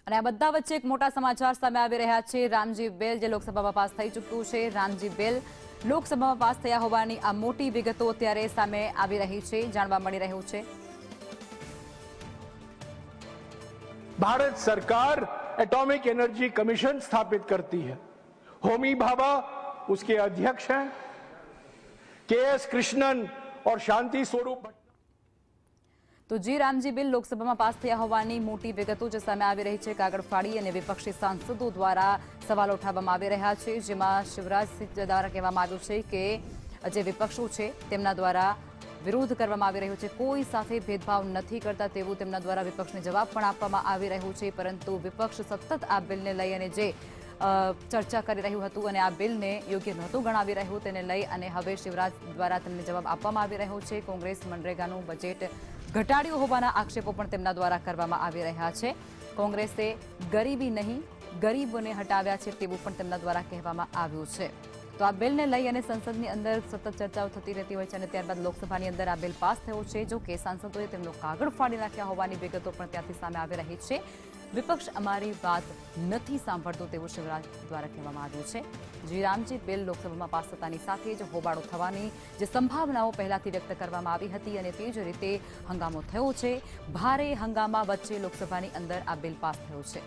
અને આ બધા વચ્ચે એક મોટા સમાચાર સામે આવી રહ્યા છે। રામજી બિલ જે લોકસભામાં પાસ થઈ ચૂક્યું છે, રામજી બિલ લોકસભામાં પાસ થયા હોવાની આ મોટી વિગતો અત્યારે સામે આવી રહી છે, જાણવા મળી રહ્યું છે। भारत सरकार एटॉमिक एनर्जी कमीशन स्थापित करती है। होमी भाभा उसके अध्यक्ष हैं। के.एस. कृष्णन और शांति स्वरूप। तो जी रामजी बिल लोकसभा में पास थया होवानी मोटी विगतो जे सामे आवी रही छे। कागड़ फाड़ी अने विपक्षी सांसदों द्वारा सवाल उठाववामां आवी रह्या छे, जेमां शिवराज सिंह द्वारा कहेवामां आव्युं छे के जे विपक्षो छे तेमना द्वारा विरोध करवामां आवी रह्यो छे, कोई साथे भेदभाव नथी करता तेवुं तेमना द्वारा विपक्षने जवाब पण आपवामां आवी रह्यो छे। परंतु विपक्ष सतत आ बिलने लई अने जे चर्चा करी रह्युं हतुं अने आ बिलने योग्य नहोतुं गणावी रह्युं तेने लई अने हवे शिवराज द्वारा तेમને जवाब आपवामां आवी रह्यो छे। कोंग्रेस मनरेगानुं बजेट घटाड्યું હોવાના આક્ષેપો પણ તેમના દ્વારા કરવામાં આવી રહ્યા છે। કોંગ્રેસે ગરીબી નહીં ગરીબોને હટાવ્યા છે તેવું પણ તેમના દ્વારા કહેવામાં આવ્યું છે। તો આ બિલને લઈ અને સંસદની અંદર સતત ચર્ચાઓ થતી રહેતી હોય છે અને ત્યારબાદ લોકસભાની અંદર આ બિલ પાસ થયો છે। જો કે સાંસદોએ તેમનો કાગળ ફાડી નાખ્યા હોવાની વિગતો પણ ત્યાંથી સામે આવી રહી છે। વિપક્ષ અમારી વાત નથી સાંભળતું તેવું શિવરાજ દ્વારા કહેવામાં આવ્યું છે। જે રામજી બિલ લોકસભામાં પાસ થતાની સાથે જ હોબાળો થવાની જે સંભાવનાઓ પહેલાથી વ્યક્ત કરવામાં આવી હતી અને તે જ રીતે હંગામો થયો છે। ભારે હંગામા વચ્ચે લોકસભાની અંદર આ બિલ પાસ થયો છે।